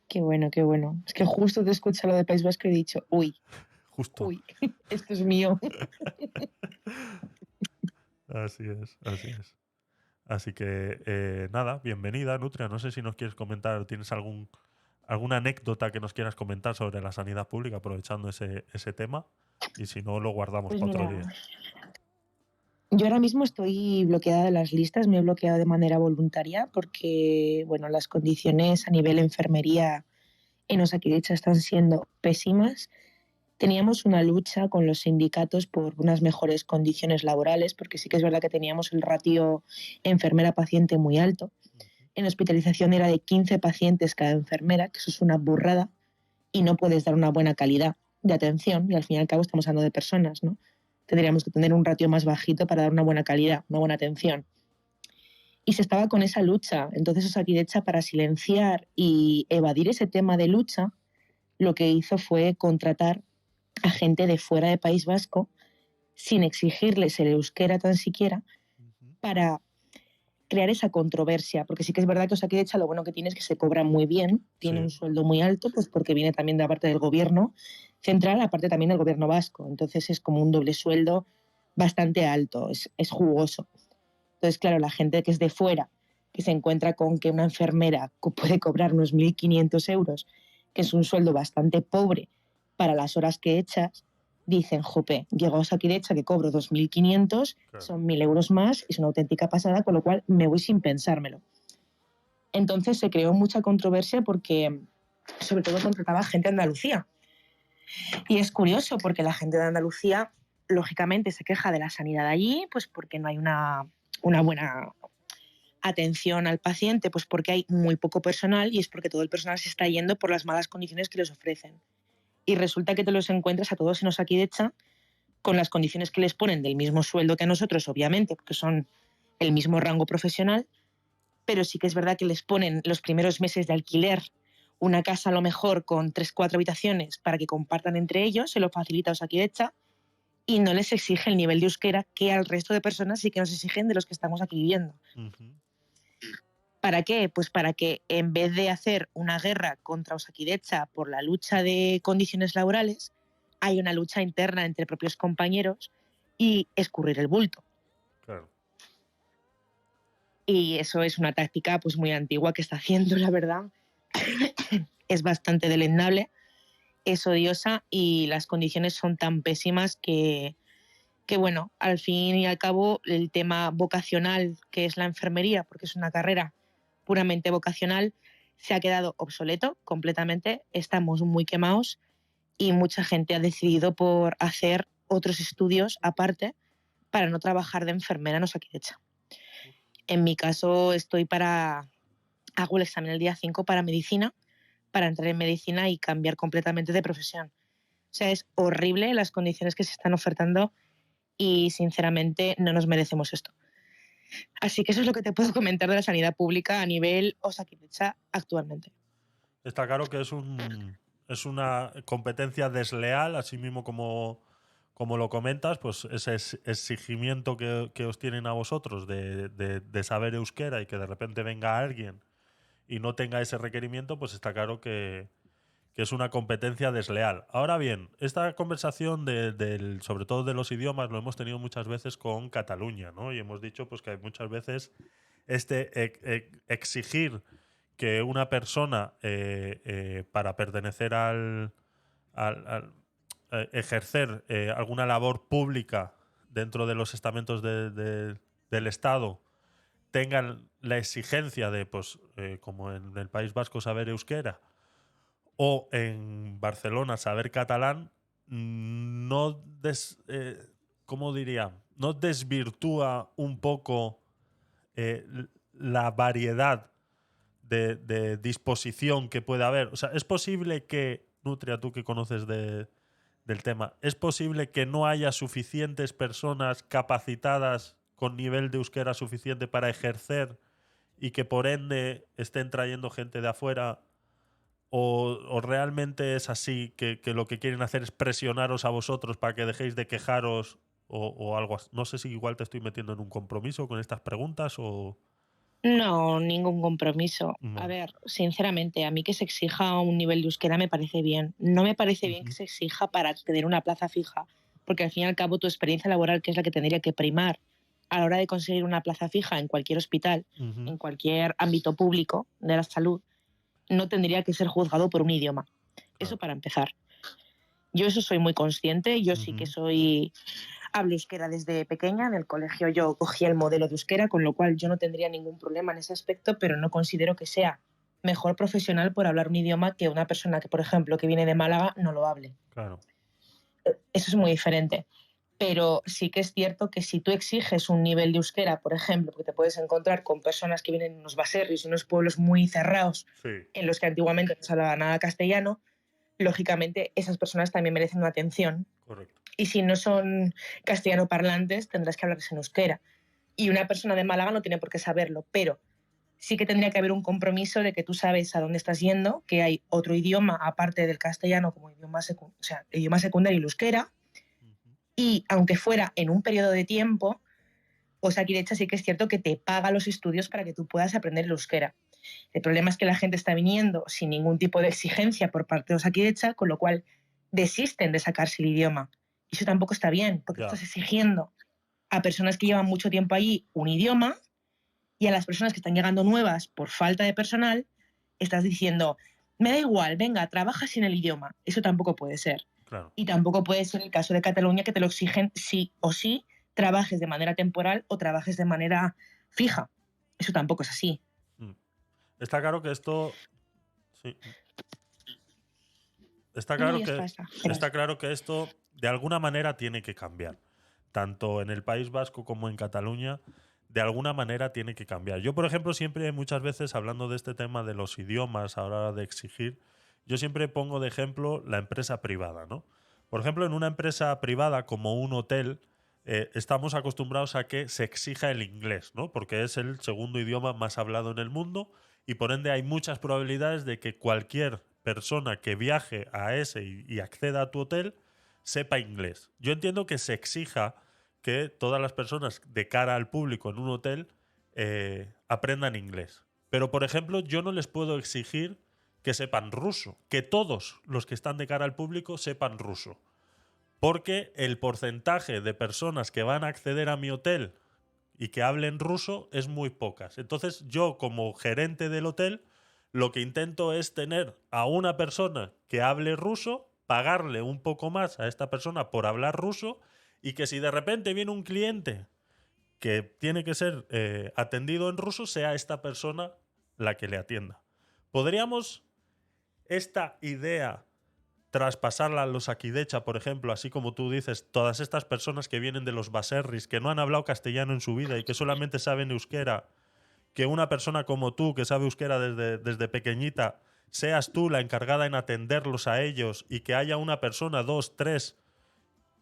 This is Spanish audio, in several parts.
Qué bueno, qué bueno. Es que justo te escucho lo de País Vasco y he dicho, uy, Justo. uy, esto es mío. Así es, así es. Así que nada, bienvenida, Nutria. No sé si nos quieres comentar, ¿tienes alguna anécdota que nos quieras comentar sobre la sanidad pública aprovechando ese tema? Y si no, lo guardamos Pues para otro mira, día. yo ahora mismo estoy bloqueada de las listas, me he bloqueado de manera voluntaria porque, bueno, las condiciones a nivel enfermería en Osakidetza están siendo pésimas. Teníamos una lucha con los sindicatos por unas mejores condiciones laborales, porque sí que es verdad que teníamos el ratio enfermera-paciente muy alto. En hospitalización era de 15 pacientes cada enfermera, que eso es una burrada, y no puedes dar una buena calidad de atención, y al fin y al cabo estamos hablando de personas, ¿no? Tendríamos que tener un ratio más bajito para dar una buena calidad, una buena atención. Y se estaba con esa lucha. Entonces Osakidetza, para silenciar y evadir ese tema de lucha, lo que hizo fue contratar a gente de fuera de País Vasco sin exigirles el euskera tan siquiera Ujú. para crear esa controversia, porque sí que es verdad que Osakidetza lo bueno que tiene es que se cobra muy bien, tiene Sí, un sueldo muy alto, pues porque viene también de la parte del gobierno central, aparte también del gobierno vasco, entonces es como un doble sueldo bastante alto, es jugoso. Entonces, claro, la gente que es de fuera, que se encuentra con que una enfermera puede cobrar unos 1.500 euros, que es un sueldo bastante pobre para las horas que echas, dicen, jope, llego a Osakidetza que cobro 2.500, claro. son 1.000 euros más, es una auténtica pasada, con lo cual me voy sin pensármelo. Entonces se creó mucha controversia porque sobre todo contrataba gente de Andalucía. Y es curioso porque la gente de Andalucía, lógicamente, se queja de la sanidad allí, pues porque no hay una buena atención al paciente, pues porque hay muy poco personal y es porque todo el personal se está yendo por las malas condiciones que les ofrecen. Y resulta que te los encuentras a todos en Osakidetza con las condiciones que les ponen del mismo sueldo que a nosotros, obviamente, porque son el mismo rango profesional, pero sí que es verdad que les ponen los primeros meses de alquiler una casa a lo mejor con 3 4 habitaciones para que compartan entre ellos, se lo facilita Osakidetza y no les exige el nivel de euskera que al resto de personas sí que nos exigen de los que estamos aquí viviendo. Ujú. ¿Para qué? Pues para que en vez de hacer una guerra contra Osakidetza por la lucha de condiciones laborales, hay una lucha interna entre propios compañeros y escurrir el bulto. Claro. Y eso es una táctica pues muy antigua que está haciendo, la verdad. Es bastante deleznable, es odiosa y las condiciones son tan pésimas que, bueno, al fin y al cabo el tema vocacional que es la enfermería, porque es una carrera puramente vocacional, se ha quedado obsoleto completamente, estamos muy quemados y mucha gente ha decidido por hacer otros estudios aparte para no trabajar de enfermera en Osakidetza. En mi caso hago el examen el día 5 para medicina, para entrar en medicina y cambiar completamente de profesión. O sea, es horrible las condiciones que se están ofertando y sinceramente no nos merecemos esto. Así que eso es lo que te puedo comentar de la sanidad pública a nivel Osakidetza actualmente. Está claro que es una competencia desleal, así mismo como lo comentas, pues ese exigimiento que os tienen a vosotros de saber euskera y que de repente venga alguien y no tenga ese requerimiento, pues está claro que es una competencia desleal. Ahora bien, esta conversación sobre todo de los idiomas lo hemos tenido muchas veces con Cataluña, ¿no? Y hemos dicho pues que hay muchas veces exigir que una persona para pertenecer ejercer alguna labor pública dentro de los estamentos del Estado tengan la exigencia de, pues, como en el País Vasco, saber euskera o en Barcelona saber catalán, no ¿cómo diría? No desvirtúa un poco la variedad de disposición que puede haber. O sea, es posible que, Nutria, tú que conoces del tema, es posible que no haya suficientes personas capacitadas con nivel de euskera suficiente para ejercer y que por ende estén trayendo gente de afuera. O realmente es así que lo que quieren hacer es presionaros a vosotros para que dejéis de quejaros o algo así. No sé si igual te estoy metiendo en un compromiso con estas preguntas o... No, ningún compromiso. A Vale. ver, sinceramente, a mí que se exija un nivel de euskera me parece bien. No me parece bien que Ujú, se exija para tener una plaza fija, porque al fin y al cabo tu experiencia laboral, que es la que tendría que primar a la hora de conseguir una plaza fija en cualquier hospital, ujú, en cualquier ámbito público de la salud, no tendría que ser juzgado por un idioma. Eso claro. para empezar. Yo eso soy muy consciente, yo sí que Ujú, soy hablo euskera desde pequeña, en el colegio yo cogía el modelo de euskera, con lo cual yo no tendría ningún problema en ese aspecto, pero no considero que sea mejor profesional por hablar un idioma que una persona que, por ejemplo, que viene de Málaga no lo hable. claro. Eso es muy diferente. Pero sí que es cierto que si tú exiges un nivel de euskera, por ejemplo, porque te puedes encontrar con personas que vienen de unos baserris, unos pueblos muy cerrados, Sí, en los que antiguamente no se hablaba nada castellano, lógicamente esas personas también merecen una atención correcto. y si no son castellano parlantes, tendrás que hablarles en euskera. Y una persona de Málaga no tiene por qué saberlo, pero sí que tendría que haber un compromiso de que tú sabes a dónde estás yendo, que hay otro idioma aparte del castellano como idioma, o sea, idioma secundario, el euskera, Ujú, y aunque fuera en un periodo de tiempo, Osakidecha sí que es cierto que te paga los estudios para que tú puedas aprender el euskera. El problema es que la gente está viniendo sin ningún tipo de exigencia por parte de Osakidecha, con lo cual desisten de sacarse el idioma. Y eso tampoco está bien, porque ya, estás exigiendo a personas que llevan mucho tiempo allí un idioma y a las personas que están llegando nuevas por falta de personal, estás diciendo, me da igual, venga, trabaja sin el idioma. Eso tampoco puede ser. claro. Y tampoco puede ser el caso de Cataluña que te lo exigen sí o sí, trabajes de manera temporal o trabajes de manera fija. Eso tampoco es así. Mm. Está claro que esto. Sí, está No, claro ya está, que, está. está Gracias. claro que esto de alguna manera tiene que cambiar. Tanto en el País Vasco como en Cataluña, de alguna manera tiene que cambiar. Yo, por ejemplo, siempre, muchas veces, hablando de este tema de los idiomas, ahora de exigir, yo siempre pongo de ejemplo la empresa privada, ¿no? Por ejemplo, en una empresa privada como un hotel, estamos acostumbrados a que se exija el inglés, ¿no? Porque es el segundo idioma más hablado en el mundo y por ende hay muchas probabilidades de que cualquier persona que viaje a ese y acceda a tu hotel sepa inglés. Yo entiendo que se exija que todas las personas de cara al público en un hotel aprendan inglés. Pero, por ejemplo, yo no les puedo exigir que sepan ruso, que todos los que están de cara al público sepan ruso. Porque el porcentaje de personas que van a acceder a mi hotel y que hablen ruso es muy pocas. Entonces yo como gerente del hotel lo que intento es tener a una persona que hable ruso, pagarle un poco más a esta persona por hablar ruso y que si de repente viene un cliente que tiene que ser atendido en ruso, sea esta persona la que le atienda. ¿Podríamos esta idea traspasarla a los Akidecha, por ejemplo, así como tú dices, todas estas personas que vienen de los baserris, que no han hablado castellano en su vida y que solamente saben euskera, que una persona como tú, que sabe euskera desde pequeñita, seas tú la encargada en atenderlos a ellos y que haya una persona, dos, tres,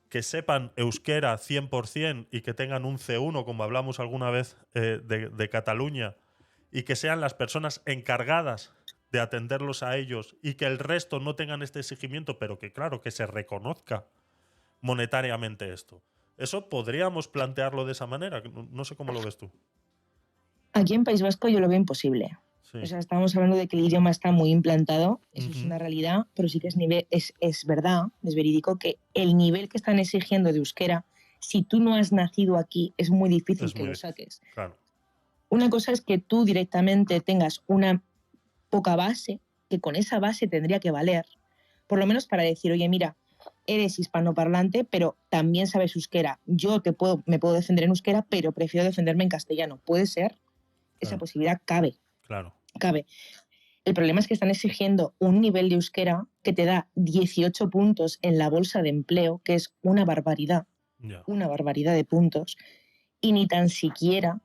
que sepan euskera 100% y que tengan un C1, como hablamos alguna vez de Cataluña, y que sean las personas encargadas de atenderlos a ellos y que el resto no tengan este exigimiento, pero que claro, que se reconozca monetariamente esto. Eso podríamos plantearlo de esa manera. No sé cómo lo ves tú. Aquí en País Vasco yo lo veo imposible. O Sí. sea, estamos hablando de que el idioma está muy implantado, eso es Ujú. una realidad, pero sí que es verdad, es verídico, que el nivel que están exigiendo de euskera, si tú no has nacido aquí, es muy difícil Es que muy lo difícil. saques. Claro. Una cosa es que tú directamente tengas una poca base, que con esa base tendría que valer, por lo menos para decir, oye, mira, eres hispanoparlante, pero también sabes euskera. Yo me puedo defender en euskera, pero prefiero defenderme en castellano. Puede ser, esa Claro. posibilidad cabe, Claro. cabe. El problema es que están exigiendo un nivel de euskera que te da 18 puntos en la bolsa de empleo, que es Ya. una barbaridad de puntos, y ni tan siquiera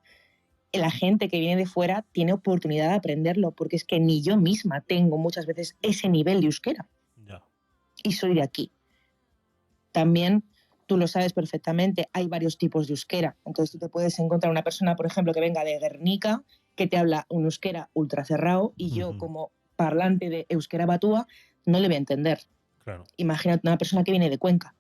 la gente que viene de fuera tiene oportunidad de aprenderlo, porque es que ni yo misma tengo muchas veces ese nivel de euskera Ya. y soy de aquí. También tú lo sabes perfectamente, hay varios tipos de euskera. Entonces tú te puedes encontrar una persona, por ejemplo, que venga de Guernica, que te habla un euskera ultra cerrado y yo Ujú. como parlante de euskera batúa no le voy a entender. Claro. Imagínate una persona que viene de Cuenca.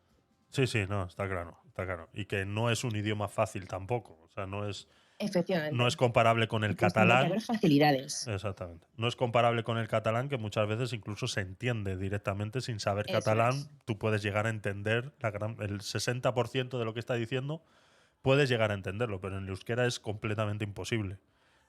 Sí, sí, no, está claro, está claro. Y que no es un idioma fácil tampoco. O sea, no es. no es Efectivamente. comparable con el Entonces tendría que catalán. haber facilidades. Exactamente. No es comparable con el catalán, que muchas veces incluso se entiende directamente sin saber Eso catalán. es. Tú puedes llegar a entender el 60% de lo que está diciendo, puedes llegar a entenderlo, pero en el euskera es completamente imposible.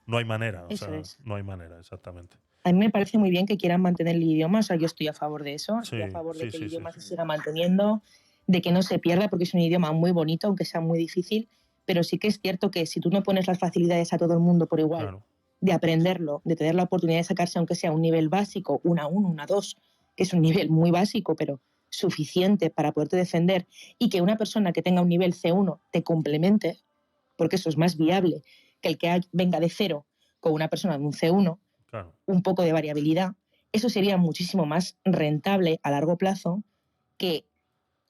No hay manera, o Eso sea, es. no hay manera, exactamente. A mí me parece muy bien que quieran mantener el idioma, o sea, yo estoy a favor de eso, estoy a Sí, favor de sí, que el sí, sí, idioma sí. se siga manteniendo, de que no se pierda, porque es un idioma muy bonito, aunque sea muy difícil, pero sí que es cierto que si tú no pones las facilidades a todo el mundo por igual Claro, de aprenderlo, de tener la oportunidad de sacarse, aunque sea un nivel básico, una 1, una 2, que es un nivel muy básico, pero suficiente para poderte defender, y que una persona que tenga un nivel C1 te complemente, porque eso es más viable que el que venga de cero con una persona de un C1, claro, un poco de variabilidad, eso sería muchísimo más rentable a largo plazo que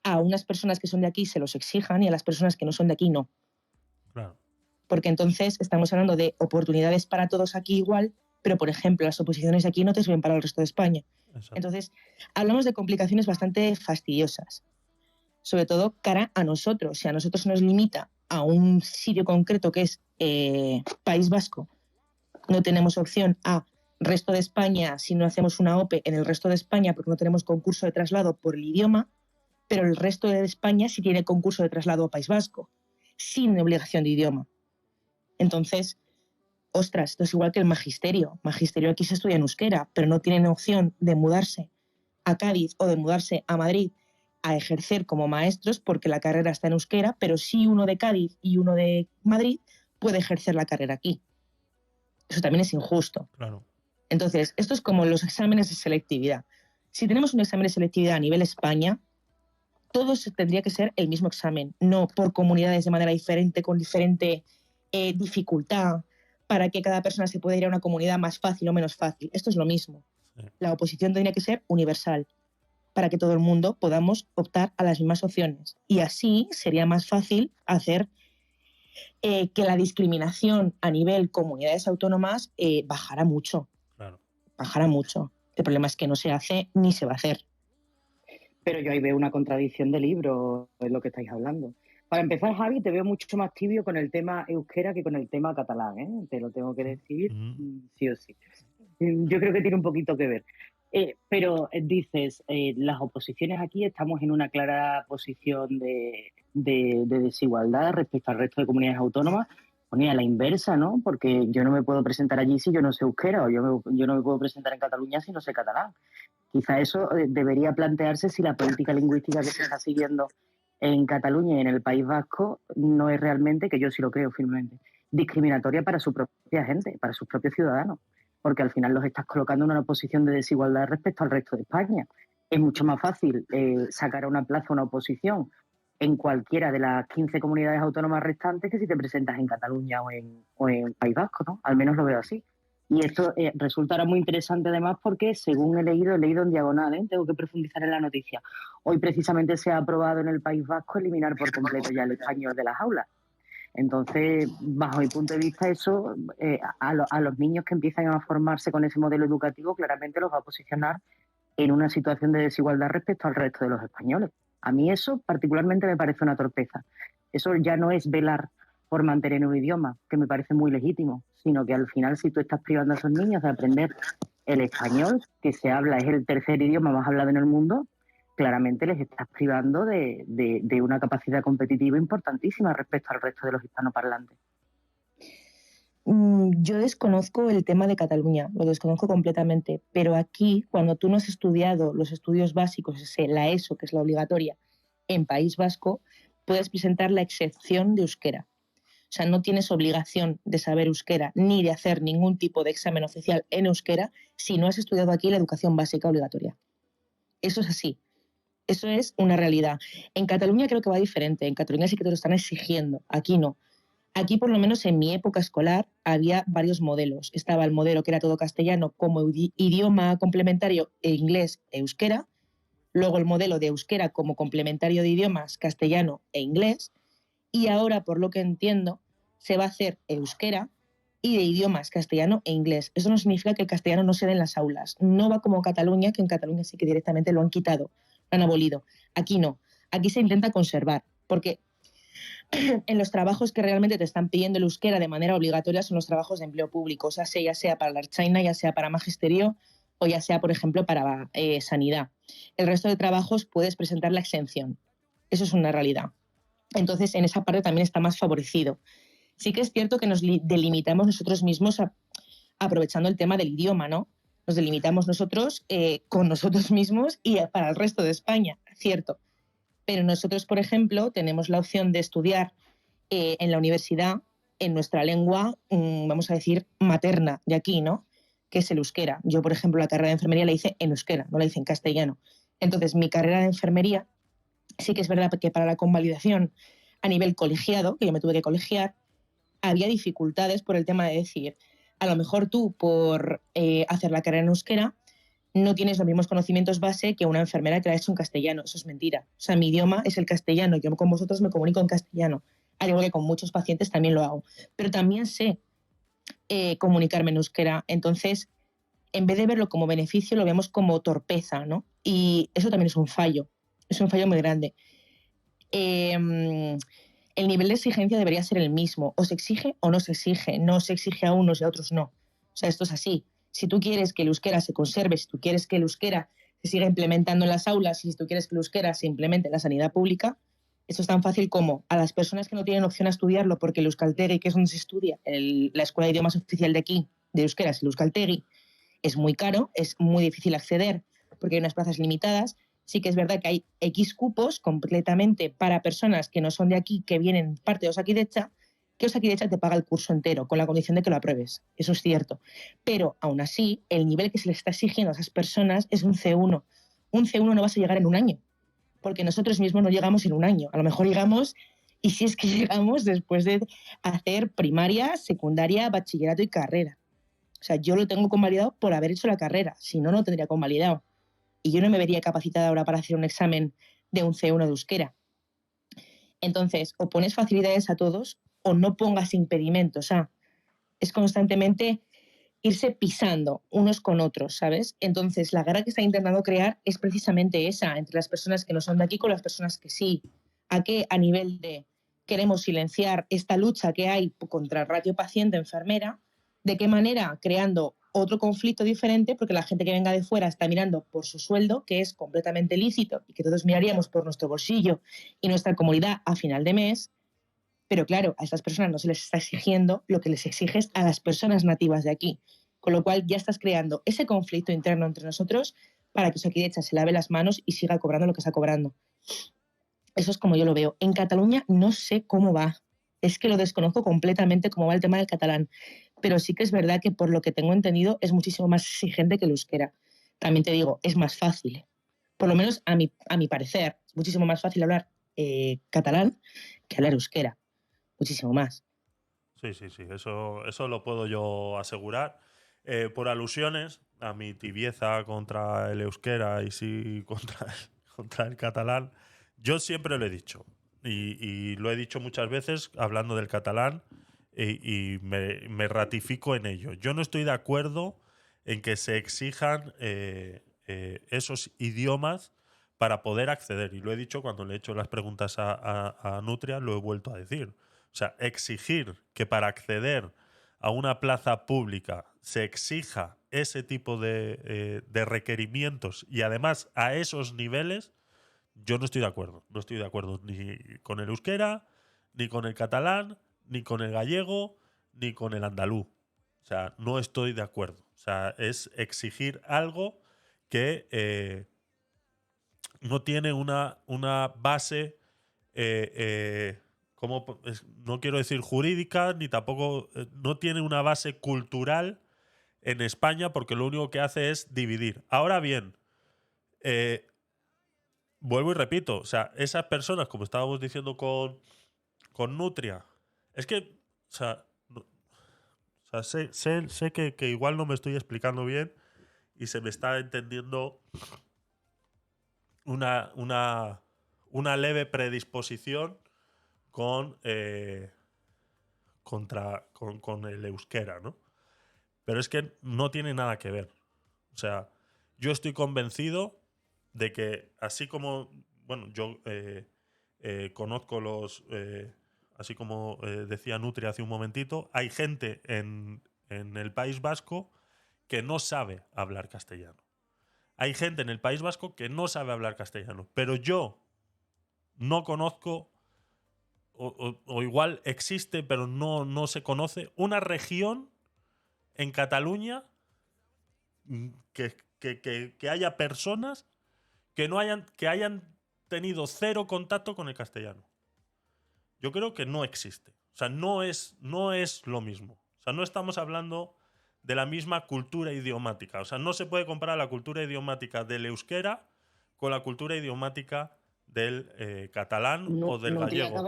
a unas personas que son de aquí se los exijan y a las personas que no son de aquí no. claro. Porque entonces estamos hablando de oportunidades para todos aquí igual, pero por ejemplo las oposiciones de aquí no te sirven para el resto de España. Exacto. Entonces hablamos de complicaciones bastante fastidiosas, sobre todo cara a nosotros. Si a nosotros se nos limita a un sitio concreto que es País Vasco, no tenemos opción a resto de España si no hacemos una OPE en el resto de España porque no tenemos concurso de traslado por el idioma, pero el resto de España sí tiene concurso de traslado a País Vasco, sin obligación de idioma. Entonces, ostras, esto es igual que el magisterio. Magisterio aquí se estudia en euskera, pero no tienen opción de mudarse a Cádiz o de mudarse a Madrid a ejercer como maestros porque la carrera está en euskera, pero sí uno de Cádiz y uno de Madrid puede ejercer la carrera aquí. Eso también es injusto. Claro. Entonces, esto es como los exámenes de selectividad. Si tenemos un examen de selectividad a nivel España, todo tendría que ser el mismo examen, no por comunidades de manera diferente, con diferente dificultad, para que cada persona se pueda ir a una comunidad más fácil o menos fácil. Esto es lo mismo. Sí. La oposición tendría que ser universal, para que todo el mundo podamos optar a las mismas opciones. Y así sería más fácil hacer que la discriminación a nivel comunidades autónomas bajara mucho. Claro. Bajara mucho. El problema es que no se hace ni se va a hacer. Pero yo ahí veo una contradicción de libro en lo que estáis hablando. Para empezar, Javi, te veo mucho más tibio con el tema euskera que con el tema catalán, ¿eh? Te lo tengo que decir, sí o sí. Yo creo que tiene un poquito que ver. Pero dices, las oposiciones aquí estamos en una clara posición de desigualdad respecto al resto de comunidades autónomas. Ponía a la inversa, ¿no? Porque yo no me puedo presentar allí si yo no sé euskera, o yo no me puedo presentar en Cataluña si no sé catalán. Quizá eso debería plantearse si la política lingüística que se está siguiendo en Cataluña y en el País Vasco no es realmente, que yo sí lo creo firmemente, discriminatoria para su propia gente, para sus propios ciudadanos, porque al final los estás colocando en una posición de desigualdad respecto al resto de España. Es mucho más fácil sacar a una plaza una oposición en cualquiera de las 15 comunidades autónomas restantes que si te presentas en Cataluña o en País Vasco, ¿no? Al menos lo veo así. Y esto resulta ahora muy interesante además porque, según he leído en diagonal, tengo que profundizar en la noticia. Hoy precisamente se ha aprobado en el País Vasco eliminar por completo ya el español de las aulas. Entonces, bajo mi punto de vista, eso a los niños que empiezan a formarse con ese modelo educativo claramente los va a posicionar en una situación de desigualdad respecto al resto de los españoles. A mí eso particularmente me parece una torpeza. Eso ya no es velar por mantener un idioma, que me parece muy legítimo, sino que al final si tú estás privando a esos niños de aprender el español, que se habla, es el tercer idioma más hablado en el mundo, claramente les estás privando de una capacidad competitiva importantísima respecto al resto de los hispanoparlantes. Yo desconozco el tema de Cataluña, lo desconozco completamente, pero aquí, cuando tú no has estudiado los estudios básicos, la ESO, que es la obligatoria, en País Vasco, puedes presentar la excepción de euskera. O sea, no tienes obligación de saber euskera ni de hacer ningún tipo de examen oficial en euskera si no has estudiado aquí la educación básica obligatoria. Eso es así. Eso es una realidad. En Cataluña creo que va diferente. En Cataluña sí que te lo están exigiendo. Aquí no. Aquí, por lo menos en mi época escolar, había varios modelos. Estaba el modelo que era todo castellano como idioma complementario e inglés e euskera. Luego el modelo de euskera como complementario de idiomas castellano e inglés. Y ahora, por lo que entiendo, se va a hacer euskera y de idiomas castellano e inglés. Eso no significa que el castellano no se dé en las aulas. No va como Cataluña, que en Cataluña sí que directamente lo han quitado, lo han abolido. Aquí no. Aquí se intenta conservar, porque en los trabajos que realmente te están pidiendo el euskera de manera obligatoria son los trabajos de empleo público, o sea, ya sea para la Ertzaintza, ya sea para magisterio o ya sea, por ejemplo, para sanidad. El resto de trabajos puedes presentar la exención. Eso es una realidad. Entonces, en esa parte también está más favorecido. Sí que es cierto que nos delimitamos nosotros mismos aprovechando el tema del idioma, ¿no? Nos delimitamos nosotros con nosotros mismos y para el resto de España, cierto. Pero nosotros, por ejemplo, tenemos la opción de estudiar en la universidad en nuestra lengua, vamos a decir, materna de aquí, ¿no? Que es el euskera. Yo, por ejemplo, la carrera de enfermería la hice en euskera, no la hice en castellano. Entonces, mi carrera de enfermería, sí que es verdad que para la convalidación a nivel colegiado, que yo me tuve que colegiar, había dificultades por el tema de decir, a lo mejor tú, por hacer la carrera en euskera, no tienes los mismos conocimientos base que una enfermera que la ha hecho en castellano. Eso es mentira. O sea, mi idioma es el castellano. Yo con vosotros me comunico en castellano. Al igual que con muchos pacientes también lo hago. Pero también sé comunicarme en euskera. Entonces, en vez de verlo como beneficio, lo vemos como torpeza, ¿no? Y eso también es un fallo. Es un fallo muy grande. El nivel de exigencia debería ser el mismo. O se exige o no se exige. No se exige a unos y a otros no. O sea, esto es así. Si tú quieres que el euskera se conserve, si tú quieres que el euskera se siga implementando en las aulas, y si tú quieres que el euskera se implemente en la sanidad pública, eso es tan fácil como a las personas que no tienen opción a estudiarlo, porque el euskaltegi, que es donde se estudia, la escuela de idiomas oficial de aquí, de euskera, es el euskaltegi, es muy caro, es muy difícil acceder, porque hay unas plazas limitadas. Sí que es verdad que hay X cupos completamente para personas que no son de aquí, que vienen parte de Osakidetza, que Osakidetza te paga el curso entero, con la condición de que lo apruebes. Eso es cierto. Pero, aún así, el nivel que se les está exigiendo a esas personas es un C1. Un C1 no vas a llegar en un año, porque nosotros mismos no llegamos en un año. A lo mejor llegamos, y si es que llegamos después de hacer primaria, secundaria, bachillerato y carrera. O sea, yo lo tengo convalidado por haber hecho la carrera, si no, no lo tendría convalidado. Y yo no me vería capacitada ahora para hacer un examen de un C1 de euskera. Entonces, o pones facilidades a todos o no pongas impedimentos. O sea, es constantemente irse pisando unos con otros, ¿sabes? Entonces, la guerra que está intentando crear es precisamente esa, entre las personas que no son de aquí con las personas que sí. ¿A qué? A nivel de queremos silenciar esta lucha que hay contra el ratio paciente-enfermera. ¿De qué manera? Creando otro conflicto diferente, porque la gente que venga de fuera está mirando por su sueldo, que es completamente lícito y que todos miraríamos por nuestro bolsillo y nuestra comodidad a final de mes. Pero claro, a estas personas no se les está exigiendo lo que les exiges a las personas nativas de aquí. Con lo cual ya estás creando ese conflicto interno entre nosotros para que Osakidetza se lave las manos y siga cobrando lo que está cobrando. Eso es como yo lo veo. En Cataluña no sé cómo va. Es que lo desconozco completamente cómo va el tema del catalán. Pero sí que es verdad que por lo que tengo entendido es muchísimo más exigente que el euskera. También te digo, es más fácil. Por lo menos a mi parecer, es muchísimo más fácil hablar catalán que hablar euskera. Muchísimo más. Sí, sí, sí, eso lo puedo yo asegurar. Por alusiones a mi tibieza contra el euskera y sí contra el catalán, yo siempre lo he dicho y lo he dicho muchas veces hablando del catalán y me ratifico en ello. Yo no estoy de acuerdo en que se exijan esos idiomas para poder acceder y lo he dicho cuando le he hecho las preguntas a Nutria, lo he vuelto a decir. O sea, exigir que para acceder a una plaza pública se exija ese tipo de requerimientos y además a esos niveles, yo no estoy de acuerdo. No estoy de acuerdo ni con el euskera, ni con el catalán, ni con el gallego, ni con el andaluz. O sea, no estoy de acuerdo. O sea, es exigir algo que no tiene una base no quiero decir jurídica, ni tampoco no tiene una base cultural en España porque lo único que hace es dividir. Ahora bien, eh, vuelvo y repito, o sea, esas personas, como estábamos diciendo con Nutria, es que, o sea, sé que igual no me estoy explicando bien y se me está entendiendo una leve predisposición con, con el euskera, ¿no? Pero es que no tiene nada que ver. O sea, yo estoy convencido de que así como, bueno, yo conozco así como decía Nutria hace un momentito, hay gente en el País Vasco que no sabe hablar castellano. Hay gente en el País Vasco que no sabe hablar castellano, pero yo no conozco, o igual existe, pero no se conoce, una región en Cataluña que haya personas que hayan tenido cero contacto con el castellano. Yo creo que no existe. O sea, no es lo mismo. O sea, no estamos hablando de la misma cultura idiomática. O sea, no se puede comparar la cultura idiomática del euskera con la cultura idiomática del catalán o del Nutria gallego.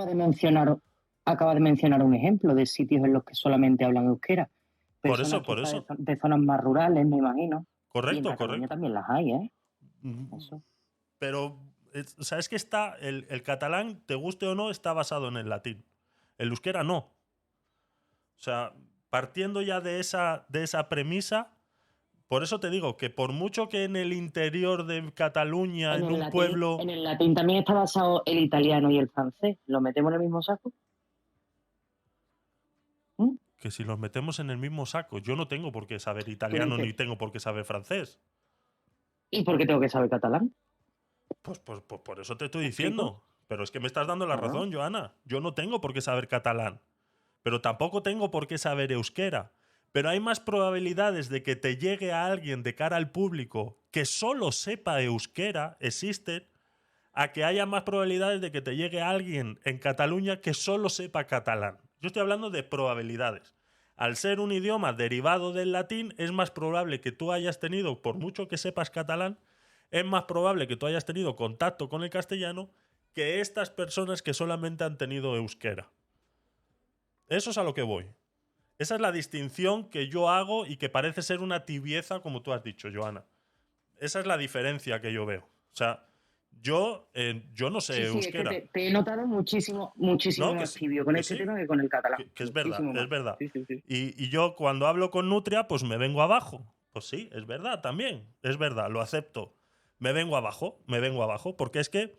acaba de mencionar un ejemplo de sitios en los que solamente hablan euskera. Por Personas eso. de zonas más rurales, me imagino. Y en Correcto. Cataluña también las hay, ¿eh? Eso. Pero, o sea, es que está el catalán, te guste o no, está basado en el latín. El euskera no. O sea, partiendo ya de esa premisa, por eso te digo que por mucho que en el interior de Cataluña, en un pueblo... En el latín también está basado el italiano y el francés. ¿Lo metemos en el mismo saco? Que si los metemos en el mismo saco, yo no tengo por qué saber italiano ni tengo por qué saber francés. ¿Y por qué tengo que saber catalán? Pues por eso te estoy diciendo. Pero es que me estás dando la razón, Joana. Yo no tengo por qué saber catalán. Pero tampoco tengo por qué saber euskera. Pero hay más probabilidades de que te llegue a alguien de cara al público que solo sepa euskera, existen, a que haya más probabilidades de que te llegue a alguien en Cataluña que solo sepa catalán. Yo estoy hablando de probabilidades. Al ser un idioma derivado del latín, es más probable que tú hayas tenido, por mucho que sepas catalán, es más probable que tú hayas tenido contacto con el castellano que estas personas que solamente han tenido euskera. Eso es a lo que voy. Esa es la distinción que yo hago y que parece ser una tibieza, como tú has dicho, Joana. Esa es la diferencia que yo veo. O sea, yo no sé euskera. Es que te he notado muchísimo No, más tibio con este tema que con el catalán. Que es verdad, Muchísimo es verdad. Sí. Y yo cuando hablo con Nutria, pues me vengo abajo. Pues sí, es verdad también. Es verdad, lo acepto. Me vengo abajo, porque es que...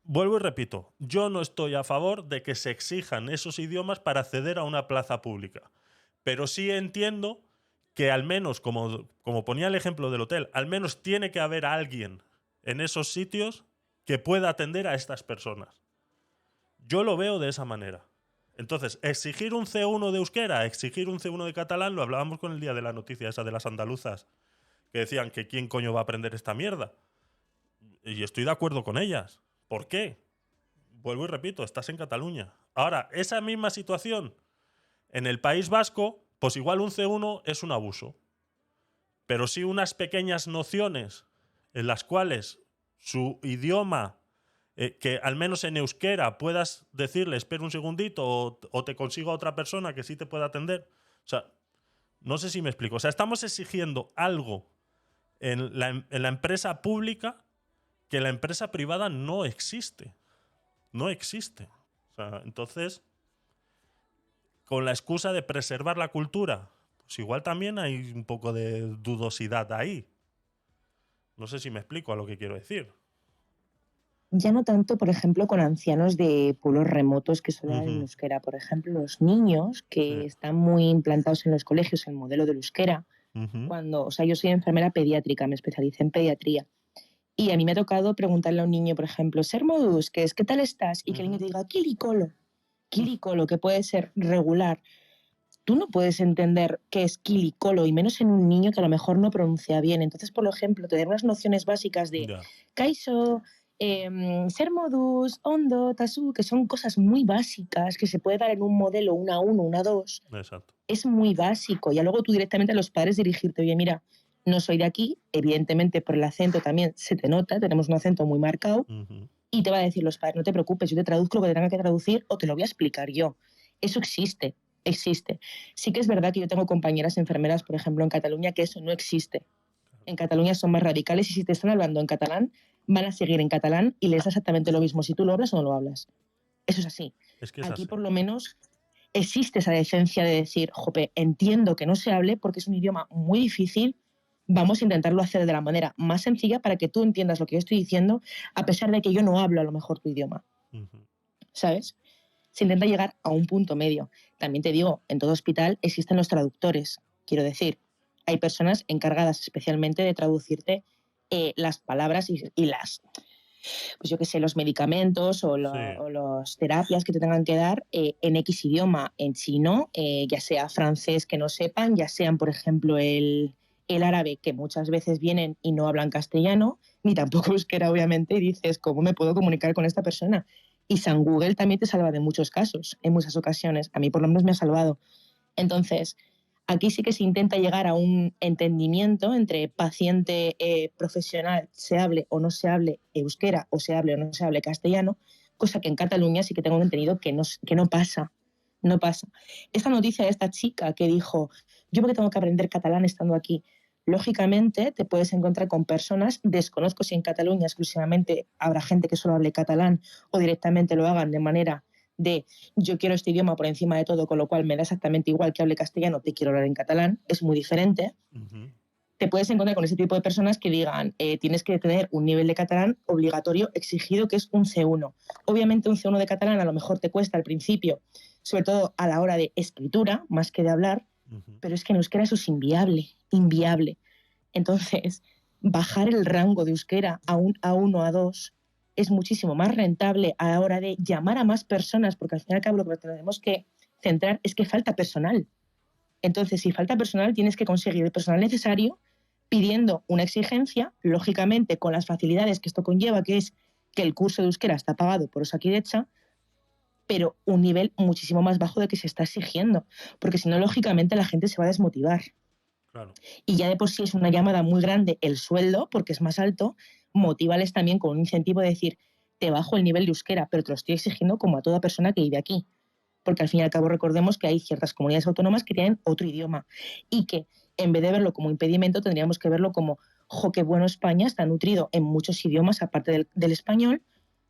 Vuelvo y repito, yo no estoy a favor de que se exijan esos idiomas para acceder a una plaza pública. Pero sí entiendo que al menos, como ponía el ejemplo del hotel, al menos tiene que haber alguien en esos sitios que pueda atender a estas personas. Yo lo veo de esa manera. Entonces, exigir un C1 de euskera, exigir un C1 de catalán, lo hablábamos con el día de la noticia esa de las andaluzas, que decían que quién coño va a aprender esta mierda. Y estoy de acuerdo con ellas. ¿Por qué? Vuelvo y repito, estás en Cataluña. Ahora, esa misma situación en el País Vasco, pues igual un C1 es un abuso. Pero sí unas pequeñas nociones en las cuales su idioma, que al menos en euskera puedas decirle, espera un segundito, o te consigo a otra persona que sí te pueda atender. O sea, no sé si me explico. O sea, estamos exigiendo algo en la empresa pública que la empresa privada no existe. No existe. O sea, entonces, con la excusa de preservar la cultura, pues igual también hay un poco de dudosidad ahí. No sé si me explico a lo que quiero decir. Ya no tanto, por ejemplo, con ancianos de pueblos remotos que solo hablan euskera. Por ejemplo, los niños que están muy implantados en los colegios, el modelo del euskera. O sea, yo soy enfermera pediátrica, me especialicé en pediatría. Y a mí me ha tocado preguntarle a un niño, por ejemplo, Sermodus, ¿qué tal estás? Y que el niño te diga, Kilikolo, que puede ser regular. Tú no puedes entender qué es Kilikolo, y menos en un niño que a lo mejor no pronuncia bien. Entonces, por ejemplo, te dan unas nociones básicas de Kaiso, Sermodus, Ondo, Tasu, que son cosas muy básicas que se puede dar en un modelo, una 1, una 2. Exacto. Es muy básico. Y luego tú directamente a los padres dirigirte, oye, mira, no soy de aquí, evidentemente por el acento también se te nota, tenemos un acento muy marcado, y te va a decir los padres, no te preocupes, yo te traduzco lo que te tenga que traducir o te lo voy a explicar yo. Eso existe. Sí que es verdad que yo tengo compañeras enfermeras, por ejemplo, en Cataluña, que eso no existe. En Cataluña son más radicales y si te están hablando en catalán, van a seguir en catalán y les da exactamente lo mismo si tú lo hablas o no lo hablas. Eso es así. Es que es aquí así. Por lo menos existe esa decencia de decir, jope, entiendo que no se hable porque es un idioma muy difícil, vamos a intentarlo hacer de la manera más sencilla para que tú entiendas lo que yo estoy diciendo, a pesar de que yo no hablo a lo mejor tu idioma. ¿sabes? Se intenta llegar a un punto medio. También te digo, en todo hospital existen los traductores. Quiero decir, hay personas encargadas especialmente de traducirte las palabras y las, pues yo qué sé, los medicamentos o las terapias que te tengan que dar en X idioma, en chino, ya sea francés que no sepan, ya sean, por ejemplo, el árabe, que muchas veces vienen y no hablan castellano, ni tampoco euskera, obviamente, y dices, ¿cómo me puedo comunicar con esta persona? Y San Google también te salva de muchos casos, en muchas ocasiones. A mí por lo menos me ha salvado. Entonces, aquí sí que se intenta llegar a un entendimiento entre paciente profesional, se hable o no se hable euskera o se hable o no se hable castellano, cosa que en Cataluña sí que tengo entendido que no pasa. No pasa. Esta noticia de esta chica que dijo, yo porque tengo que aprender catalán estando aquí. Lógicamente te puedes encontrar con personas, desconozco si en Cataluña exclusivamente habrá gente que solo hable catalán o directamente lo hagan de manera de yo quiero este idioma por encima de todo, con lo cual me da exactamente igual que hable castellano, te quiero hablar en catalán, es muy diferente. Te puedes encontrar con ese tipo de personas que digan tienes que tener un nivel de catalán obligatorio exigido, que es un C1. Obviamente un C1 de catalán a lo mejor te cuesta al principio, sobre todo a la hora de escritura, más que de hablar, pero es que en euskera eso es inviable, inviable. Entonces, bajar el rango de euskera a un A1, A2 es muchísimo más rentable a la hora de llamar a más personas, porque al fin y al cabo lo que tenemos que centrar es que falta personal. Entonces, si falta personal, tienes que conseguir el personal necesario pidiendo una exigencia, lógicamente con las facilidades que esto conlleva, que es que el curso de euskera está pagado por Osakidetza, pero un nivel muchísimo más bajo de que se está exigiendo, porque si no, lógicamente la gente se va a desmotivar. Claro. Y ya de por sí es una llamada muy grande el sueldo, porque es más alto, motívales también con un incentivo de decir, te bajo el nivel de euskera, pero te lo estoy exigiendo como a toda persona que vive aquí. Porque al fin y al cabo recordemos que hay ciertas comunidades autónomas que tienen otro idioma y que en vez de verlo como impedimento tendríamos que verlo como, jo, qué bueno, España está nutrido en muchos idiomas aparte del español,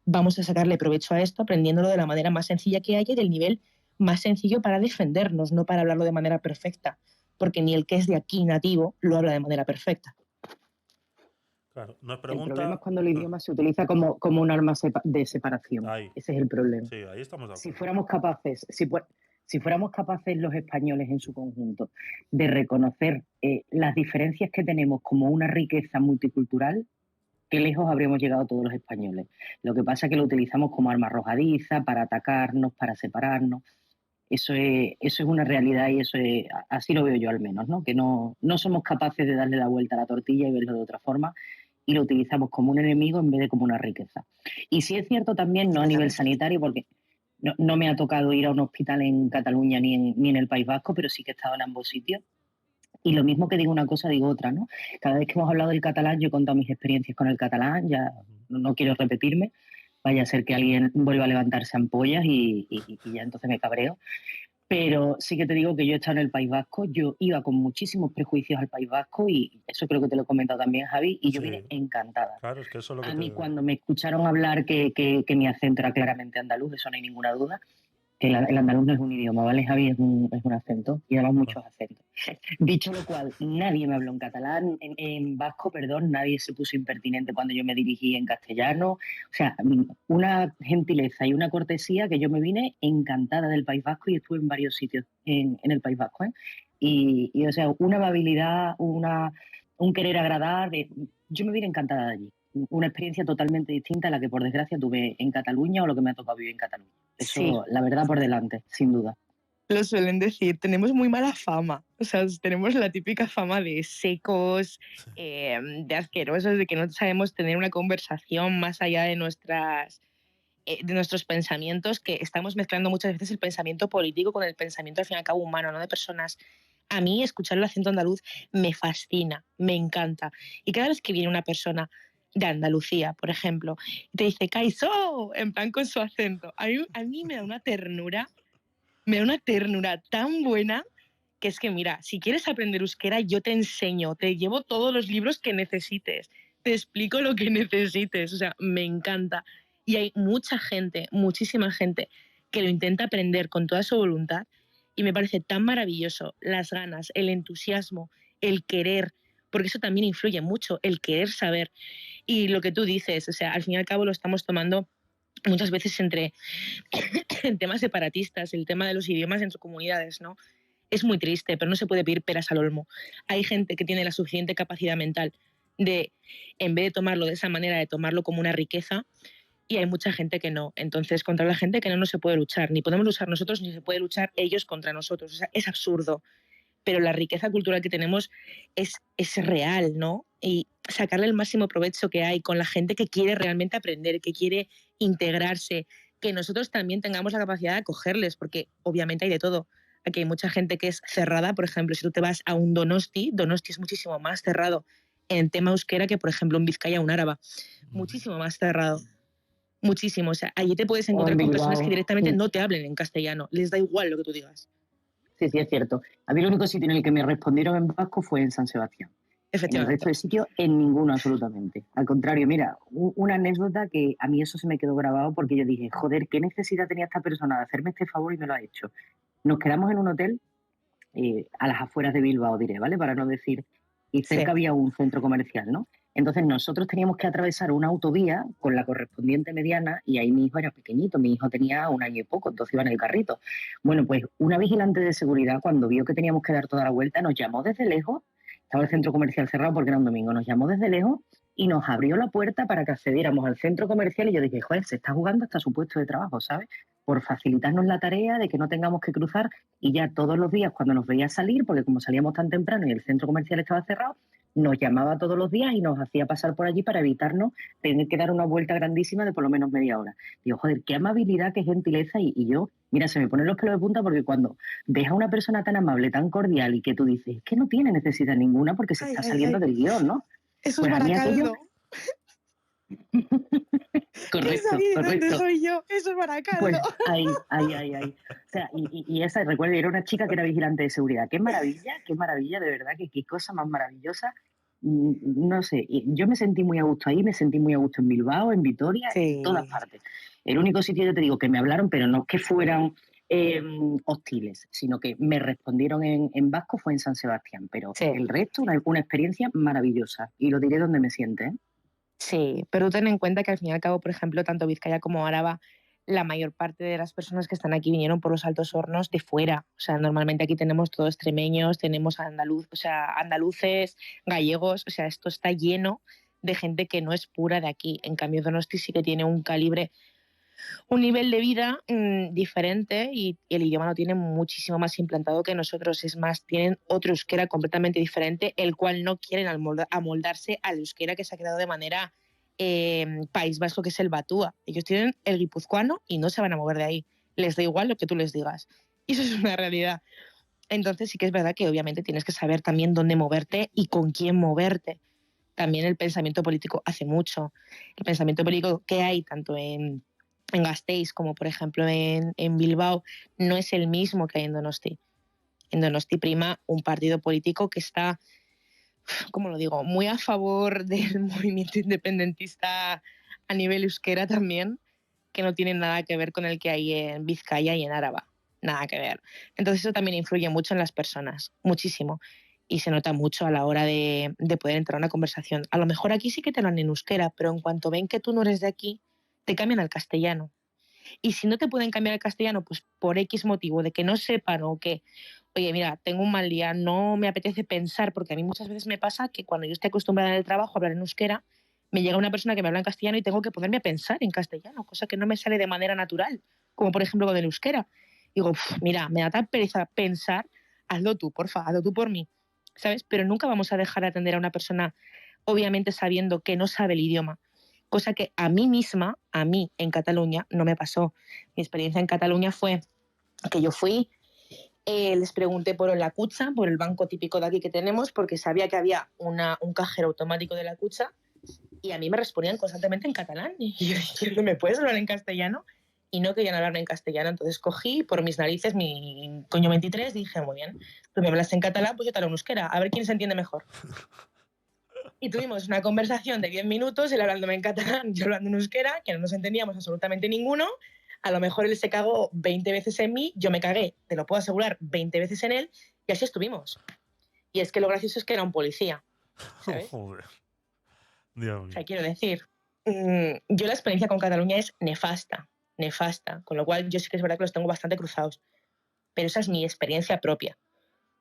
vamos a sacarle provecho a esto aprendiéndolo de la manera más sencilla que haya y del nivel más sencillo para defendernos, no para hablarlo de manera perfecta, porque ni el que es de aquí nativo lo habla de manera perfecta. Claro, nos El problema pregunta... es cuando el idioma se utiliza como un arma de separación. Ahí. Ese es el problema. Sí, ahí estamos de acuerdo. Si fuéramos capaces, si fuéramos capaces los españoles en su conjunto de reconocer las diferencias que tenemos como una riqueza multicultural, qué lejos habríamos llegado todos los españoles. Lo que pasa es que lo utilizamos como arma arrojadiza para atacarnos, para separarnos. Eso es una realidad y así lo veo yo al menos, ¿no? Que no somos capaces de darle la vuelta a la tortilla y verlo de otra forma y lo utilizamos como un enemigo en vez de como una riqueza. Y sí es cierto también, no a nivel sanitario, porque no me ha tocado ir a un hospital en Cataluña ni en el País Vasco, pero sí que he estado en ambos sitios. Y lo mismo que digo una cosa, digo otra, ¿no? Cada vez que hemos hablado del catalán, yo he contado mis experiencias con el catalán, ya no quiero repetirme, vaya a ser que alguien vuelva a levantarse ampollas y ya entonces me cabreo. Pero sí que te digo que yo he estado en el País Vasco, yo iba con muchísimos prejuicios al País Vasco y eso creo que te lo he comentado también, Javi, y yo vine encantada. Claro, es que eso es lo que a mí cuando me escucharon hablar que mi acento era claramente andaluz, eso no hay ninguna duda, que el andaluz no es un idioma, ¿vale, Javi? Es un acento y además muchos acentos. Dicho lo cual, nadie me habló en catalán, en vasco, perdón, nadie se puso impertinente cuando yo me dirigí en castellano. O sea, una gentileza y una cortesía que yo me vine encantada del País Vasco y estuve en varios sitios en el País Vasco, ¿eh? Y o sea, una amabilidad, un querer agradar, yo me vine encantada de allí. Una experiencia totalmente distinta a la que por desgracia tuve en Cataluña o lo que me ha tocado vivir en Cataluña. Eso, sí, la verdad por delante, sin duda. Lo suelen decir, tenemos muy mala fama. O sea, tenemos la típica fama de secos, de asquerosos, de que no sabemos tener una conversación más allá de nuestros pensamientos, que estamos mezclando muchas veces el pensamiento político con el pensamiento al fin y al cabo humano, ¿no? De personas. A mí escuchar el acento andaluz me fascina, me encanta. Y cada vez que viene una persona de Andalucía, por ejemplo, y te dice Kaisó, en plan con su acento, a mí me da una ternura tan buena que es que, mira, si quieres aprender euskera, yo te enseño, te llevo todos los libros que necesites, te explico lo que necesites, o sea, me encanta. Y hay mucha gente, muchísima gente, que lo intenta aprender con toda su voluntad y me parece tan maravilloso las ganas, el entusiasmo, el querer, porque eso también influye mucho, el querer saber. Y lo que tú dices, o sea, al fin y al cabo lo estamos tomando muchas veces entre temas separatistas, el tema de los idiomas entre comunidades, ¿no? Es muy triste, pero no se puede pedir peras al olmo. Hay gente que tiene la suficiente capacidad mental de, en vez de tomarlo de esa manera, de tomarlo como una riqueza, y hay mucha gente que no. Entonces, contra la gente que no se puede luchar. Ni podemos luchar nosotros, ni se puede luchar ellos contra nosotros. O sea, es absurdo. Pero la riqueza cultural que tenemos es real, ¿no? Y sacarle el máximo provecho que hay con la gente que quiere realmente aprender, que quiere integrarse, que nosotros también tengamos la capacidad de acogerles, porque obviamente hay de todo. Aquí hay mucha gente que es cerrada, por ejemplo, si tú te vas a un Donosti es muchísimo más cerrado en tema euskera que, por ejemplo, en Vizcaya un Áraba. Muchísimo más cerrado. Muchísimo. O sea, allí te puedes encontrar con personas que directamente no te hablen en castellano. Les da igual lo que tú digas. Sí, es cierto. A mí el único sitio en el que me respondieron en vasco fue en San Sebastián. En el resto de sitios, en ninguno absolutamente. Al contrario, mira, una anécdota que a mí eso se me quedó grabado porque yo dije, joder, ¿qué necesidad tenía esta persona de hacerme este favor y me lo ha hecho? Nos quedamos en un hotel a las afueras de Bilbao, diré, ¿vale? Para no decir... Y cerca había un centro comercial, ¿no? Entonces nosotros teníamos que atravesar una autovía con la correspondiente mediana y ahí mi hijo era pequeñito, mi hijo tenía 1 año y poco, entonces iba en el carrito. Bueno, pues una vigilante de seguridad cuando vio que teníamos que dar toda la vuelta nos llamó desde lejos, estaba el centro comercial cerrado porque era un domingo, nos llamó desde lejos y nos abrió la puerta para que accediéramos al centro comercial y yo dije, joder, se está jugando hasta su puesto de trabajo, ¿sabes? Por facilitarnos la tarea de que no tengamos que cruzar y ya todos los días cuando nos veía salir, porque como salíamos tan temprano y el centro comercial estaba cerrado, nos llamaba todos los días y nos hacía pasar por allí para evitarnos tener que dar una vuelta grandísima de por lo menos media hora. Digo, joder, qué amabilidad, qué gentileza y yo, mira, se me ponen los pelos de punta porque cuando ves a una persona tan amable, tan cordial y que tú dices, es que no tiene necesidad ninguna porque se está saliendo del guión, ¿no? Eso pues es Baracaldo. Correcto. Soy yo, eso es Baracaldo. Pues ahí. O sea, y esa, recuerdo, era una chica que era vigilante de seguridad. Qué maravilla, de verdad, que qué cosa más maravillosa. No sé, yo me sentí muy a gusto ahí, me sentí muy a gusto en Bilbao, en Vitoria, en todas partes. El único sitio, yo te digo, que me hablaron, pero no que fueran hostiles, sino que me respondieron en vasco fue en San Sebastián, pero el resto, una experiencia maravillosa. Y lo diré donde me siente, ¿eh? Sí, pero ten en cuenta que al fin y al cabo, por ejemplo, tanto Vizcaya como Áraba, la mayor parte de las personas que están aquí vinieron por los Altos Hornos de fuera. O sea, normalmente aquí tenemos todos extremeños, tenemos andaluces, gallegos, o sea, esto está lleno de gente que no es pura de aquí. En cambio, Donosti sí que tiene un nivel de vida diferente y el idioma lo tiene muchísimo más implantado que nosotros. Es más, tienen otro euskera completamente diferente, el cual no quieren amoldarse al euskera que se ha quedado de manera País Vasco, que es el batúa. Ellos tienen el guipuzcoano y no se van a mover de ahí. Les da igual lo que tú les digas. Y eso es una realidad. Entonces sí que es verdad que obviamente tienes que saber también dónde moverte y con quién moverte. También el pensamiento político hace mucho. El pensamiento político que hay tanto en Gasteiz como por ejemplo en Bilbao no es el mismo que hay en Donosti. En Donosti prima un partido político que está, ¿cómo lo digo?, muy a favor del movimiento independentista a nivel euskera también, que no tiene nada que ver con el que hay en Vizcaya y en Áraba. Nada que ver. Entonces eso también influye mucho en las personas, muchísimo. Y se nota mucho a la hora de poder entrar a una conversación. A lo mejor aquí sí que te lo dan en euskera, pero en cuanto ven que tú no eres de aquí, te cambian al castellano. Y si no te pueden cambiar al castellano, pues por X motivo, de que no sepan o que, oye, mira, tengo un mal día, no me apetece pensar, porque a mí muchas veces me pasa que cuando yo estoy acostumbrada en el trabajo a hablar en euskera, me llega una persona que me habla en castellano y tengo que ponerme a pensar en castellano, cosa que no me sale de manera natural, como por ejemplo con el euskera. Digo, mira, me da tan pereza pensar, hazlo tú, porfa, hazlo tú por mí, ¿sabes? Pero nunca vamos a dejar de atender a una persona, obviamente sabiendo que no sabe el idioma, cosa que a mí misma, a mí en Cataluña, no me pasó. Mi experiencia en Cataluña fue que yo fui, les pregunté por la Kutxa, por el banco típico de aquí que tenemos, porque sabía que había un cajero automático de la Kutxa y a mí me respondían constantemente en catalán. Y yo, ¿me puedes hablar en castellano? Y no querían hablarme en castellano. Entonces cogí por mis narices mi coño 23 y dije, muy bien, tú me hablas en catalán, pues yo te hablo en euskera, a ver quién se entiende mejor. Y tuvimos una conversación de 10 minutos, él hablándome en catalán, yo hablando en euskera, que no nos entendíamos absolutamente ninguno. A lo mejor él se cagó 20 veces en mí, yo me cagué, te lo puedo asegurar, 20 veces en él, y así estuvimos. Y es que lo gracioso es que era un policía, ¿sabes? Joder. Dios mío. O sea, quiero decir, yo la experiencia con Cataluña es nefasta, con lo cual yo sí que es verdad que los tengo bastante cruzados, pero esa es mi experiencia propia.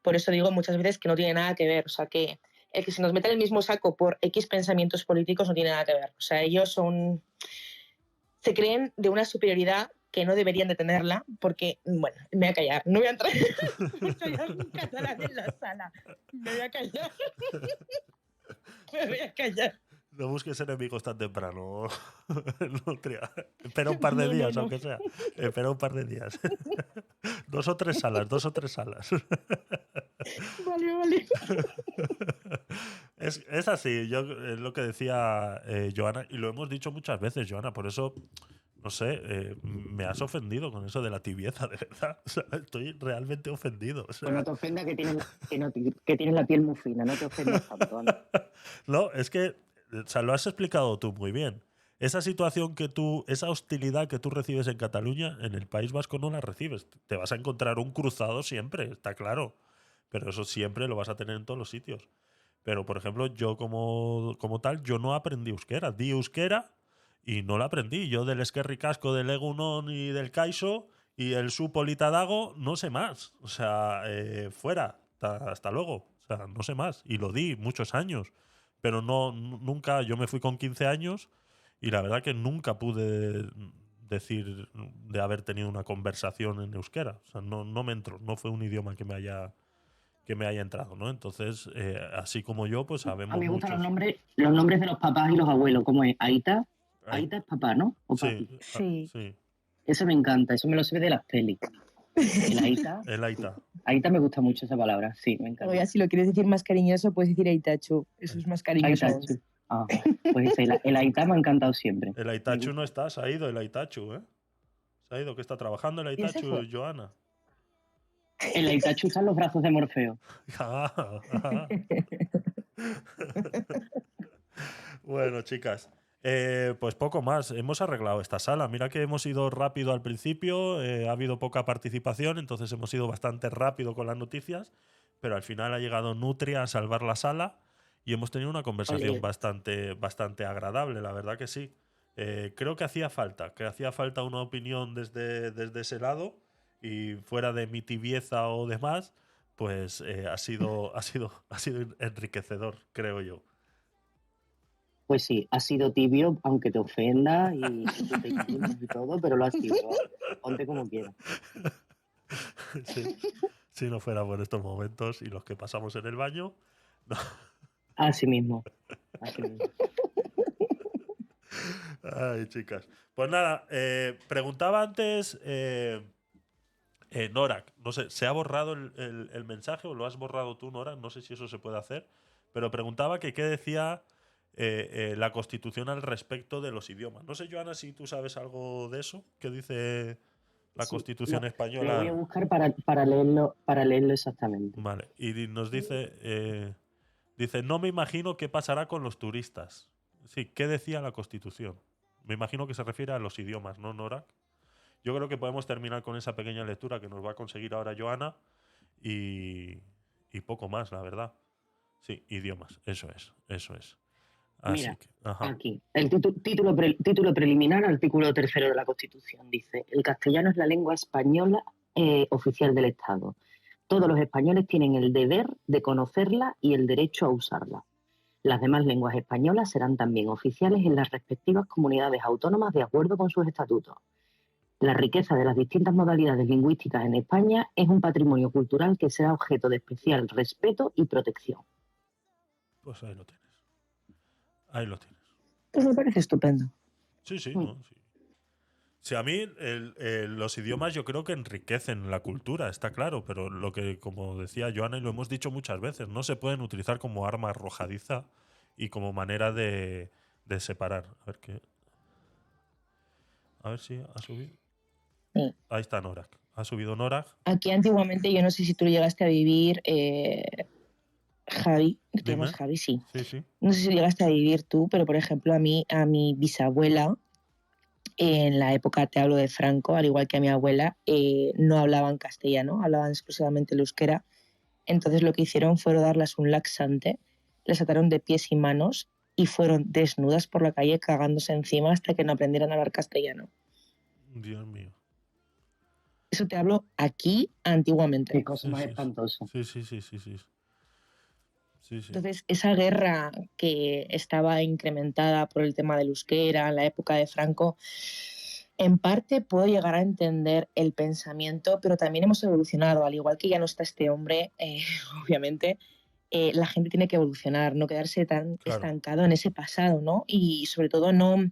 Por eso digo muchas veces que no tiene nada que ver, o sea, que el que se nos meta en el mismo saco por X pensamientos políticos no tiene nada que ver. O sea, ellos se creen de una superioridad que no deberían de tenerla, porque, bueno, me voy a callar, no voy a entrar mucho ya en catalán en la sala, me voy a callar. Me voy a callar. No busques enemigos tan temprano, Nutria. Espera un par de días, aunque sea. Espera un par de días. 2 o 3 salas, 2 o 3 salas. Vale. Es así, es lo que decía Joana, y lo hemos dicho muchas veces, Joana, por eso, no sé, me has ofendido con eso de la tibieza, de verdad. O sea, estoy realmente ofendido. O sea. Pues no te ofenda que tienes la piel muy fina, no te ofendas tanto, Ana. No, es que, o sea, lo has explicado tú muy bien. Esa situación esa hostilidad que tú recibes en Cataluña, en el País Vasco no la recibes. Te vas a encontrar un cruzado siempre, está claro. Pero eso siempre lo vas a tener en todos los sitios. Pero, por ejemplo, yo como tal, yo no aprendí euskera. Di euskera y no la aprendí. Yo del esquerri casco, del egunon y del kaiso y el supolitadago, no sé más. O sea, fuera, hasta luego. O sea, no sé más. Y lo di muchos años. Pero nunca, yo me fui con 15 años y la verdad que nunca pude decir de haber tenido una conversación en euskera. O sea, no me entró. No fue un idioma que me haya entrado, ¿no? Entonces, así como yo, pues A sabemos mí me gustan muchos. los nombres de los papás y los abuelos, como es Aita. Ay, Aita es papá, ¿no? O sí, papi. Sí. sí, Eso me encanta, eso me lo sé de las pelis. El Aita. el Aita. Aita me gusta mucho esa palabra, sí, me encanta. O ya si lo quieres decir más cariñoso, puedes decir Aitachu. Eso es más cariñoso. Aitachu. Ah, pues el Aita me ha encantado siempre. El Aitachu no está, se ha ido el Aitachu, ¿eh? Se ha ido, que está trabajando el ¿Y ese Aitachu, fue? Joana. El Aitachu está en los brazos de Morfeo. Bueno, chicas, pues poco más. Hemos arreglado esta sala. Mira que hemos ido rápido al principio, ha habido poca participación, entonces hemos ido bastante rápido con las noticias, pero al final ha llegado Nutria a salvar la sala y hemos tenido una conversación Ole. bastante agradable, la verdad que sí. Creo que hacía falta una opinión desde ese lado y fuera de mi tibieza o demás, pues ha sido enriquecedor, creo yo. Pues sí, ha sido tibio, aunque te ofenda y te insultes y todo, pero lo has sido. Ponte como quieras. Sí. Si no fuera por estos momentos y los que pasamos en el baño. No. Así mismo. Así mismo. Ay, chicas. Pues nada, preguntaba antes Norak, no sé, ¿se ha borrado el mensaje o lo has borrado tú, Norak? No sé si eso se puede hacer, pero preguntaba que qué decía la Constitución al respecto de los idiomas. No sé, Joana, si tú sabes algo de eso, ¿qué dice la Sí, Constitución lo voy a española? buscar para leerlo exactamente. Vale, y nos dice, no me imagino qué pasará con los turistas. Sí, ¿qué decía la Constitución? Me imagino que se refiere a los idiomas, ¿no, Norak? Yo creo que podemos terminar con esa pequeña lectura que nos va a conseguir ahora Joana y poco más, la verdad. Sí, idiomas, eso es. Así Mira, que, ajá. aquí, el título preliminar, artículo 3º de la Constitución, dice: el castellano es la lengua española oficial del Estado. Todos los españoles tienen el deber de conocerla y el derecho a usarla. Las demás lenguas españolas serán también oficiales en las respectivas comunidades autónomas de acuerdo con sus estatutos. La riqueza de las distintas modalidades lingüísticas en España es un patrimonio cultural que será objeto de especial respeto y protección. Pues ahí lo tienes. Ahí lo tienes. Pues me parece estupendo. Sí, ¿no? Sí. Sí, a mí los idiomas yo creo que enriquecen la cultura, está claro, pero lo que, como decía Joana, y lo hemos dicho muchas veces, no se pueden utilizar como arma arrojadiza y como manera de separar. A ver si ha subido. Sí. Ahí está Norak. Ha subido Norak. Aquí antiguamente, yo no sé si tú llegaste a vivir, Javi, ¿te llamas Dime. Javi? Sí. Sí. No sé si llegaste a vivir tú, pero por ejemplo a mi bisabuela, en la época, te hablo de Franco, al igual que a mi abuela, no hablaban castellano, hablaban exclusivamente el euskera. Entonces lo que hicieron fue darles un laxante, les ataron de pies y manos y fueron desnudas por la calle cagándose encima hasta que no aprendieran a hablar castellano. Dios mío. Eso te hablo aquí antiguamente. Qué cosa más espantosa. Sí. Entonces, esa guerra que estaba incrementada por el tema del euskera en la época de Franco, en parte puedo llegar a entender el pensamiento, pero también hemos evolucionado. Al igual que ya no está este hombre, obviamente, la gente tiene que evolucionar, no quedarse tan estancado en ese pasado, ¿no? Y sobre todo no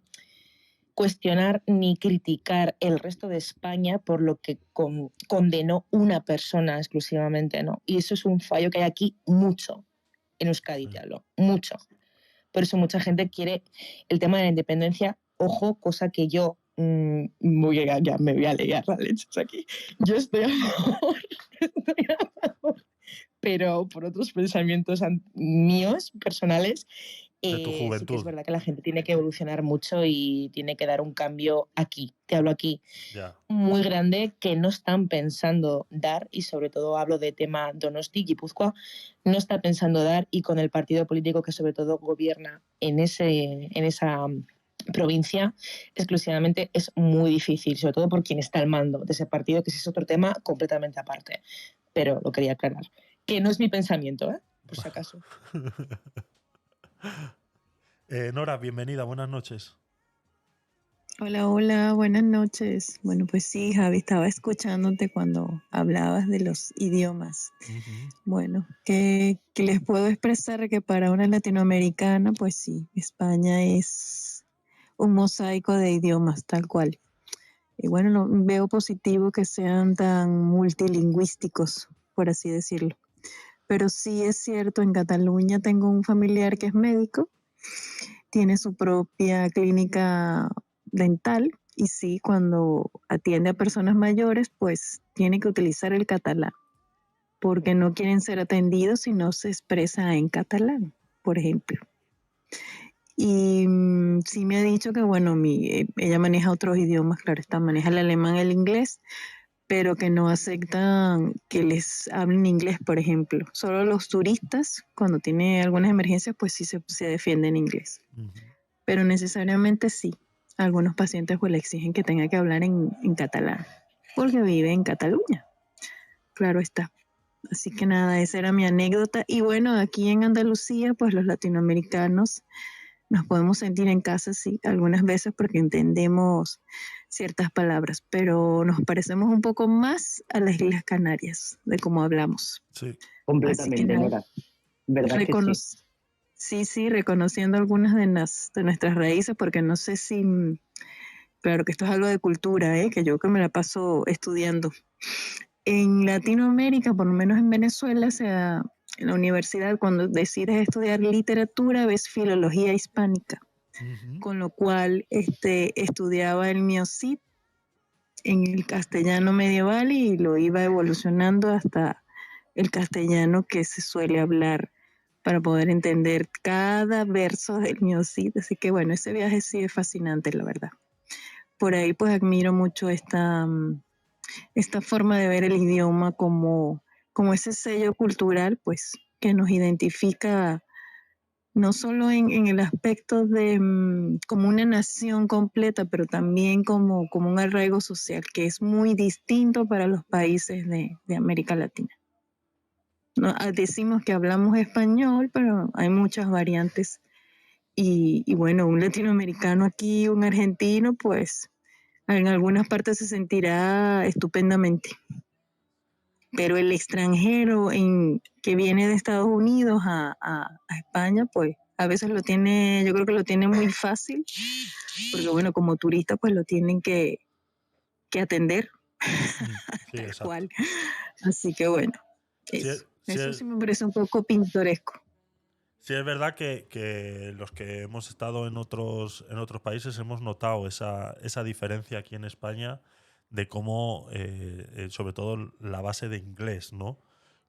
cuestionar ni criticar el resto de España por lo que condenó una persona exclusivamente, ¿no? Y eso es un fallo que hay aquí mucho, en Euskadi te hablo, mucho. Por eso mucha gente quiere el tema de la independencia, ojo, cosa que yo ya me voy a liar las leches aquí. Yo estoy a favor, pero por otros pensamientos míos, personales, de tu juventud. sí que es verdad que la gente tiene que evolucionar mucho y tiene que dar un cambio aquí, te hablo aquí, muy grande que no están pensando dar, y sobre todo hablo de tema Donosti, Guipúzcoa, no está pensando dar, y con el partido político que sobre todo gobierna en esa provincia exclusivamente es muy difícil, sobre todo por quien está al mando de ese partido, que ese es otro tema completamente aparte, pero lo quería aclarar, que no es mi pensamiento, por si acaso. Nora, bienvenida, buenas noches. Hola, buenas noches. Bueno, pues sí, Javi, estaba escuchándote cuando hablabas de los idiomas. Bueno, ¿qué les puedo expresar? Que para una latinoamericana, pues sí, España es un mosaico de idiomas, tal cual. Y bueno, no, veo positivo que sean tan multilingüísticos, por así decirlo. Pero sí es cierto, en Cataluña tengo un familiar que es médico, tiene su propia clínica dental y sí, cuando atiende a personas mayores, pues tiene que utilizar el catalán, porque no quieren ser atendidos si no se expresa en catalán, por ejemplo. Y sí me ha dicho que, bueno, ella maneja otros idiomas, claro está, maneja el alemán, el inglés, pero que no aceptan que les hablen inglés, por ejemplo. Solo los turistas, cuando tiene algunas emergencias, pues sí se defienden en inglés. Pero necesariamente sí. Algunos pacientes pues le exigen que tenga que hablar en catalán, porque vive en Cataluña. Claro está. Así que nada, esa era mi anécdota. Y bueno, aquí en Andalucía, pues los latinoamericanos nos podemos sentir en casa, sí, algunas veces porque entendemos ciertas palabras, pero nos parecemos un poco más a las Islas Canarias, de cómo hablamos. Sí. Completamente, Nora. ¿Verdad que sí? Sí, reconociendo algunas de nuestras raíces, porque no sé si, claro que esto es algo de cultura, que yo que me la paso estudiando. En Latinoamérica, por lo menos en Venezuela, en la universidad, cuando decides estudiar literatura, ves filología hispánica, con lo cual estudiaba el miocid en el castellano medieval y lo iba evolucionando hasta el castellano que se suele hablar para poder entender cada verso del miocid. Así que bueno, ese viaje sí es fascinante, la verdad. Por ahí pues admiro mucho esta forma de ver el idioma como ese sello cultural, pues, que nos identifica no solo en el aspecto de como una nación completa, pero también como un arraigo social, que es muy distinto para los países de América Latina. No, decimos que hablamos español, pero hay muchas variantes. Y bueno, un latinoamericano aquí, un argentino, pues en algunas partes se sentirá estupendamente. Pero el extranjero que viene de Estados Unidos a España, pues a veces yo creo que lo tiene muy fácil, porque bueno, como turista pues lo tienen que atender. Sí, tal exacto. cual. Así que bueno, eso sí me parece un poco pintoresco. Sí, es verdad que los que hemos estado en otros países hemos notado esa diferencia aquí en España de cómo, sobre todo la base de inglés, ¿no?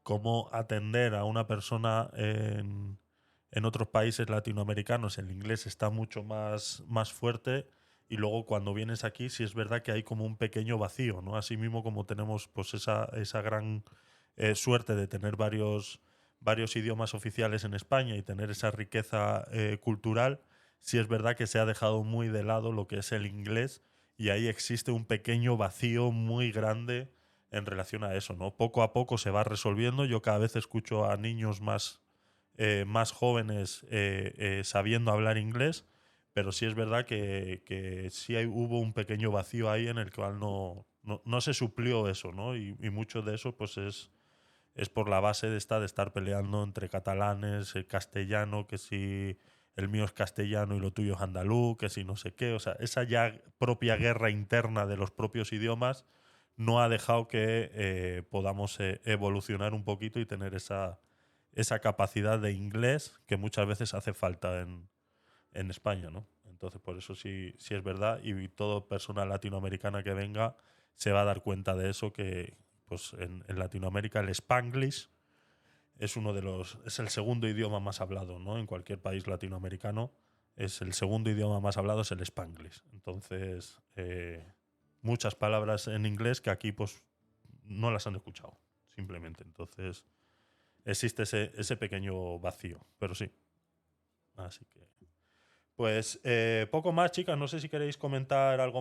Cómo atender a una persona en otros países latinoamericanos, el inglés está mucho más fuerte, y luego cuando vienes aquí sí es verdad que hay como un pequeño vacío, ¿no? Así mismo como tenemos pues esa gran suerte de tener varios varios idiomas oficiales en España y tener esa riqueza cultural, sí es verdad que se ha dejado muy de lado lo que es el inglés y ahí existe un pequeño vacío muy grande en relación a eso, ¿no? Poco a poco se va resolviendo. Yo cada vez escucho a niños más jóvenes sabiendo hablar inglés, pero sí es verdad que sí hubo un pequeño vacío ahí en el cual no se suplió eso, ¿no? Y mucho de eso pues es por la base de estar peleando entre catalanes, el castellano, que si el mío es castellano y lo tuyo es andaluz, que si no sé qué. O sea, esa ya propia guerra interna de los propios idiomas no ha dejado que podamos evolucionar un poquito y tener esa capacidad de inglés que muchas veces hace falta en España, ¿no? Entonces, por eso sí es verdad, y toda persona latinoamericana que venga se va a dar cuenta de eso, que pues en Latinoamérica el Spanglish es es el segundo idioma más hablado, ¿no? En cualquier país latinoamericano es el segundo idioma más hablado, es el Spanglish. Entonces, muchas palabras en inglés que aquí pues no las han escuchado, simplemente. Entonces, existe ese pequeño vacío, pero sí. Así que, pues poco más, chicas. No sé si queréis comentar algo más.